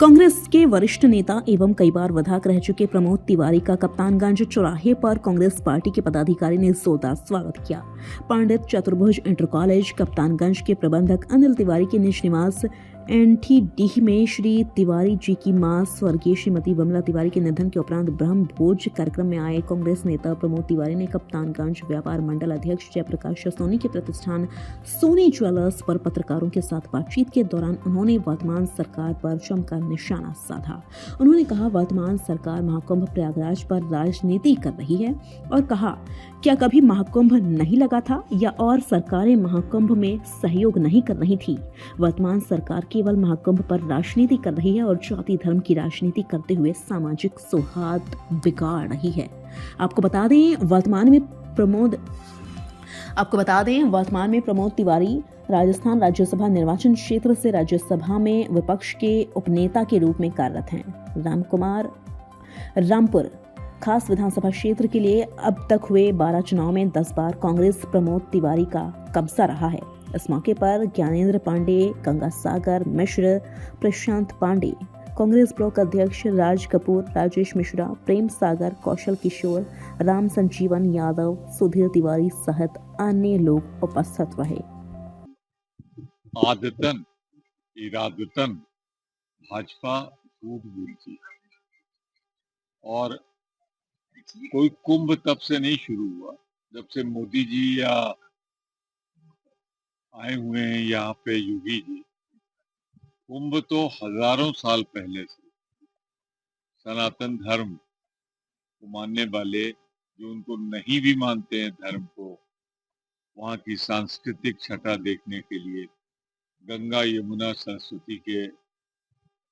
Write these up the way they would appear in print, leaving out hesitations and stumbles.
कांग्रेस के वरिष्ठ नेता एवं कई बार विधायक रह चुके प्रमोद तिवारी का कप्तानगंज चौराहे पर कांग्रेस पार्टी के पदाधिकारी ने जोरदार स्वागत किया। पंडित चतुर्भुज इंटर कॉलेज कप्तानगंज के प्रबंधक अनिल तिवारी के निज निवास NTD में श्री तिवारी जी की मां स्वर्गीय श्रीमती विमला तिवारी के निधन के उपरांत ब्रह्म भोज कार्यक्रम में आए कांग्रेस नेता प्रमोद तिवारी ने कप्तानगंज व्यापार मंडल अध्यक्ष जयप्रकाश सोनी के प्रतिष्ठान सोनी ज्वेलर्स पर पत्रकारों के साथ बातचीत के दौरान उन्होंने वर्तमान सरकार पर जमकर निशाना साधा। उन्होंने कहा, वर्तमान सरकार महाकुंभ प्रयागराज पर राजनीति कर रही है और कहा, क्या कभी महाकुंभ नहीं लगा था या और सरकारें महाकुंभ में सहयोग नहीं कर रही थी। वर्तमान सरकार केवल महाकुंभ पर राजनीति कर रही है और जाति धर्म की राजनीति करते हुए सामाजिक सौहार्द बिगाड़ रही है। आपको बता दें वर्तमान में प्रमोद तिवारी राजस्थान राज्यसभा निर्वाचन क्षेत्र से राज्यसभा में विपक्ष के उपनेता के रूप में कार्यरत हैं। रामपुर खास विधानसभा क्षेत्र के लिए अब तक हुए 12 चुनाव में 10 बार कांग्रेस प्रमोद तिवारी का कब्जा रहा है। इस मौके पर ज्ञानेंद्र पांडे, गंगा सागर मिश्र, प्रशांत पांडे, कांग्रेस ब्लॉक अध्यक्ष राज कपूर, राजेश मिश्रा, प्रेम सागर, कौशल किशोर, राम संजीवन यादव, सुधीर तिवारी सहित अन्य लोग उपस्थित रहे। आदतन इरादतन भाजपा झूठ बोलती है और कोई कुंभ तब से नहीं शुरू हुआ जब से मोदी जी या आए हुए हैं यहाँ पे योगी जी। कुंभ तो हजारों साल पहले से सनातन धर्म को मानने वाले, जो उनको नहीं भी मानते हैं धर्म को, वहाँ की सांस्कृतिक छटा देखने के लिए गंगा यमुना सरस्वती के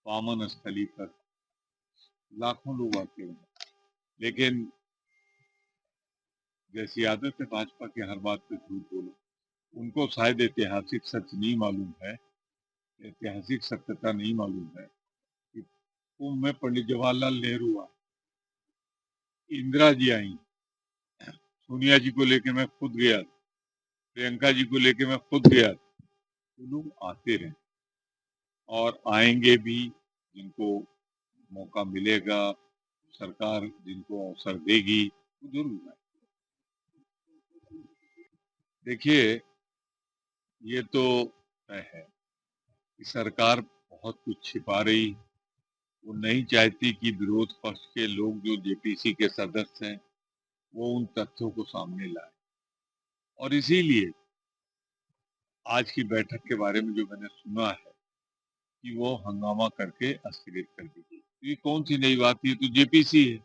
पावन स्थली पर लाखों लोग आते हैं। लेकिन जैसी आदत है भाजपा की, हर बात पे झूठ बोलो। उनको शायद ऐतिहासिक सच नहीं मालूम है, ऐतिहासिक सत्यता नहीं मालूम है कि कुंभ में पंडित जवाहरलाल नेहरू आए, इंदिरा जी आई, सोनिया जी को लेके मैं खुद गया, प्रियंका जी को लेके मैं खुद गया। तो लोग आते रहे और आएंगे भी, जिनको मौका मिलेगा, सरकार जिनको अवसर देगी वो जरूर आए। देखिए, ये तो तय है कि सरकार बहुत कुछ छिपा रही। वो नहीं चाहती कि विरोध पक्ष के लोग जो जेपीसी के सदस्य हैं वो उन तथ्यों को सामने लाए, और इसीलिए आज की बैठक के बारे में जो मैंने सुना है कि वो हंगामा करके स्थगित कर दी गई। ये कौन सी नई बात है, तो जेपीसी है।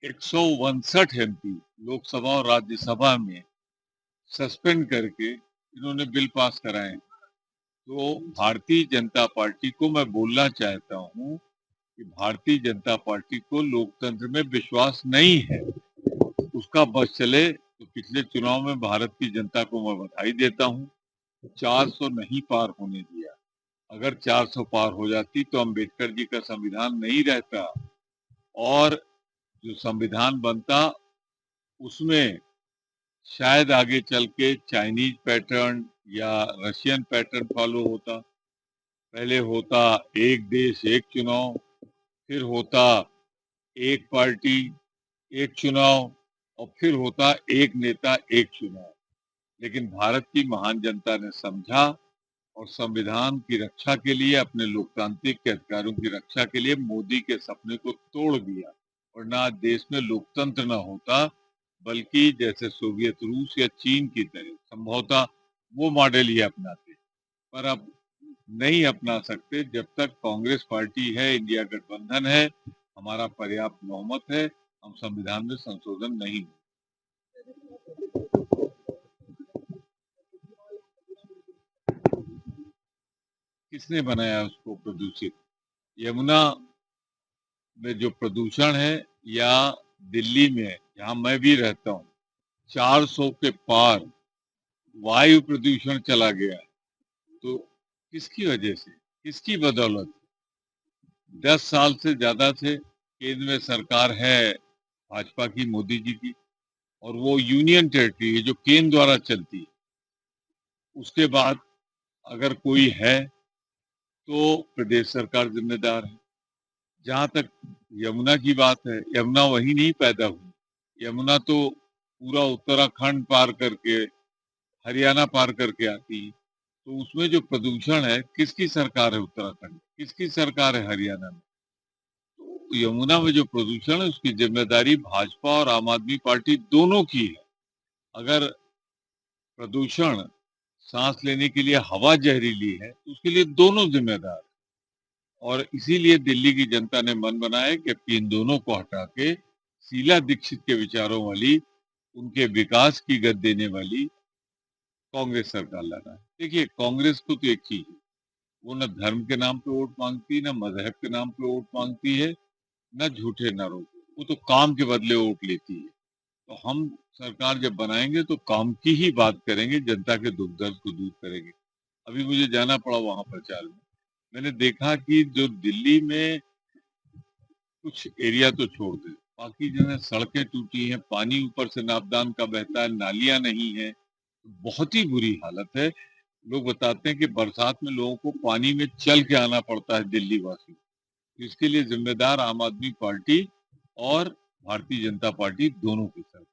159 MP लोकसभा और राज्यसभा में सस्पेंड करके इन्होंने बिल पास कराए। तो भारतीय जनता पार्टी को मैं बोलना चाहता हूँ कि भारतीय जनता पार्टी को लोकतंत्र में विश्वास नहीं है। उसका बस चले तो पिछले चुनाव में भारत की जनता को मैं बधाई देता हूँ, 400 नहीं पार होने दिया। अगर 400 पार हो जाती तो अम्बेडकर जी का संविधान नहीं रहता, और जो संविधान बनता उसमें शायद आगे चल के चाइनीज पैटर्न या रशियन पैटर्न फॉलो होता। पहले होता एक देश एक चुनाव, फिर होता एक पार्टी एक चुनाव, और फिर होता एक नेता एक चुनाव। लेकिन भारत की महान जनता ने समझा और संविधान की रक्षा के लिए, अपने लोकतांत्रिक के अधिकारों की रक्षा के लिए मोदी के सपने को तोड़ दिया, वरना आज देश में लोकतंत्र न होता, बल्कि जैसे सोवियत रूस या चीन की तरह संभवतः वो मॉडल ही अपनाते। पर अब नहीं अपना सकते। जब तक कांग्रेस पार्टी है, इंडिया गठबंधन है, हमारा पर्याप्त बहुमत है, हम संविधान में संशोधन नहीं। किसने बनाया उसको प्रदूषित? यमुना में जो प्रदूषण है, या दिल्ली में जहां मैं भी रहता हूँ 400 के पार वायु प्रदूषण चला गया। तो किसकी वजह से, किसकी बदौलत? 10 साल से ज्यादा से केंद्र में सरकार है भाजपा की, मोदी जी की, और वो यूनियन टेरिटरी है जो केंद्र द्वारा चलती है। उसके बाद अगर कोई है तो प्रदेश सरकार जिम्मेदार है। जहां तक यमुना की बात है, यमुना वहीं नहीं पैदा हुई। यमुना तो पूरा उत्तराखंड पार करके, हरियाणा पार करके आती है। तो उसमें जो प्रदूषण है, किसकी सरकार है उत्तराखंड, किसकी सरकार है हरियाणा में? तो यमुना में जो प्रदूषण है उसकी जिम्मेदारी भाजपा और आम आदमी पार्टी दोनों की है। अगर प्रदूषण सांस लेने के लिए हवा जहरीली है तो उसके लिए दोनों जिम्मेदार हैं। और इसीलिए दिल्ली की जनता ने मन बनाया है कि इन दोनों को हटा के शीला दीक्षित के विचारों वाली, उनके विकास की गत देने वाली कांग्रेस सरकार लाना है। देखिए, कांग्रेस को तो एक ही है, वो न धर्म के नाम पे वोट मांगती है, न मजहब के नाम पे वोट मांगती है, न झूठे नारों पे। वो तो काम के बदले वोट लेती है। तो हम सरकार जब बनाएंगे तो काम की ही बात करेंगे, जनता के दुख दर्द को दूर करेंगे। अभी मुझे जाना पड़ा वहां प्रचार में। मैंने देखा कि जो दिल्ली में कुछ एरिया तो छोड़ दे, बाकी जगह सड़कें टूटी हैं, पानी ऊपर से नापदान का बहता है, नालियां नहीं है, बहुत ही बुरी हालत है। लोग बताते हैं कि बरसात में लोगों को पानी में चल के आना पड़ता है दिल्ली वासियों को। इसके लिए जिम्मेदार आम आदमी पार्टी और भारतीय जनता पार्टी दोनों की सरकार।